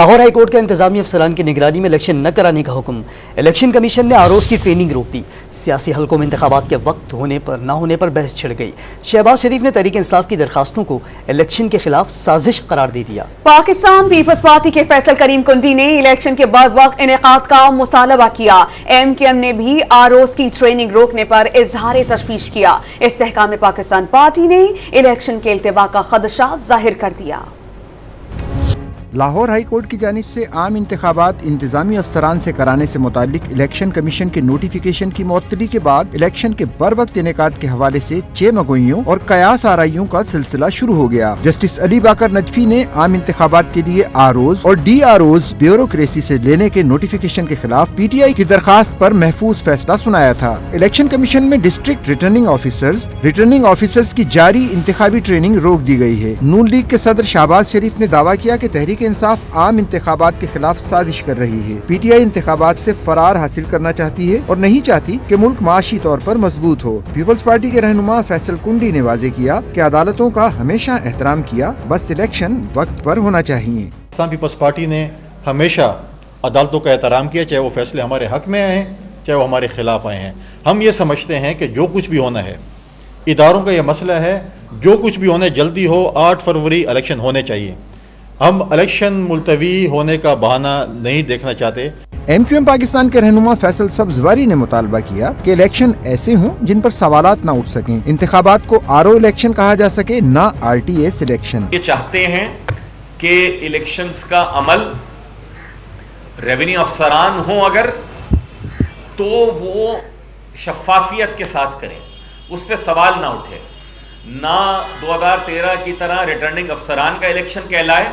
Lahore high court کا انتظامی افسران کی نگرانی میں الیکشن نہ کرانے کا حکم۔ الیکشن کمیشن نے آروز کی ٹریننگ روک دی۔ سیاسی حلقوں میں انتخابات کے وقت ہونے پر نہ ہونے پر بحث چھڑ گئی۔ شہباز شریف نے تحریک انصاف کی درخواستوں کو الیکشن کے خلاف سازش قرار دے دیا۔ پاکستان پیپلز پارٹی کے فیصل کریم کنڈی نے الیکشن کے بعد وقت انعقاد کا مطالبہ کیا۔ ایم کیو ایم نے بھی آروز کی ٹریننگ روکنے پر اظہار تشویش کیا۔ استحکام پاکستان پارٹی نے الیکشن کے التوا کا خدشہ ظاہر کر دیا۔ لاہور ہائی کورٹ کی جانب سے عام انتخابات انتظامی افسران سے کرانے سے متعلق الیکشن کمیشن کے نوٹیفیکیشن کی معطلی کے بعد الیکشن کے بر وقت انعقاد کے حوالے سے 6 مگوئیوں اور قیاس آرائیوں کا سلسلہ شروع ہو گیا۔ جسٹس علی باقر نجفی نے عام انتخابات کے لیے آروز اور ڈی آروز بیوروکریسی سے لینے کے نوٹیفیکیشن کے خلاف پی ٹی آئی کی درخواست پر محفوظ فیصلہ سنایا تھا۔ الیکشن کمیشن میں ڈسٹرکٹ ریٹرننگ آفیسرز کی جاری انتخابی ٹریننگ روک دی گئی ہے۔ نون لیگ کے صدر شہباز شریف نے دعویٰ کیا کہ تحریک انصاف عام انتخابات کے خلاف سازش کر رہی ہے۔ پی ٹی آئی انتخابات سے فرار حاصل کرنا چاہتی ہے اور نہیں چاہتی کہ ملک معاشی طور پر مضبوط ہو۔ پیپلز پارٹی کے رہنما فیصل کنڈی نے واضح کیا کہ عدالتوں کا ہمیشہ احترام کیا، بس الیکشن وقت پر ہونا چاہیے۔ پاکستان پیپلز پارٹی نے ہمیشہ عدالتوں کا احترام کیا، چاہے وہ فیصلے ہمارے حق میں آئے ہیں چاہے وہ ہمارے خلاف آئے ہیں۔ ہم یہ سمجھتے ہیں کہ جو کچھ بھی ہونا ہے، اداروں کا یہ مسئلہ ہے، جو کچھ بھی ہونا جلدی ہو، 8 فروری الیکشن ہونے چاہیے۔ ہم الیکشن ملتوی ہونے کا بہانہ نہیں دیکھنا چاہتے۔ ایم کیو ایم پاکستان کے رہنما فیصل سبزواری نے مطالبہ کیا کہ الیکشن ایسے ہوں جن پر سوالات نہ اٹھ سکیں، انتخابات کو آرو الیکشن کہا جا سکے، نہ آر ٹی ایس الیکشن۔ یہ چاہتے ہیں کہ الیکشنز کا عمل ریونیو افسران ہوں اگر تو وہ شفافیت کے ساتھ کریں، اس پہ سوال نہ اٹھے، نہ 2013 کی طرح ریٹرننگ افسران کا الیکشن کہلائے،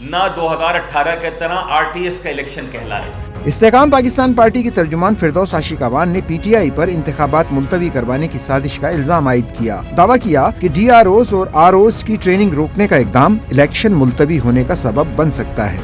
نہ 2018 کی طرح آر ٹی ایس کا الیکشن کہلائے۔ استحکام پاکستان پارٹی کی ترجمان فردوس عاشقوان نے پی ٹی آئی پر انتخابات ملتوی کروانے کی سازش کا الزام عائد کیا۔ دعویٰ کیا کہ ڈی آر اوز اور آر اوز کی ٹریننگ روکنے کا اقدام الیکشن ملتوی ہونے کا سبب بن سکتا ہے۔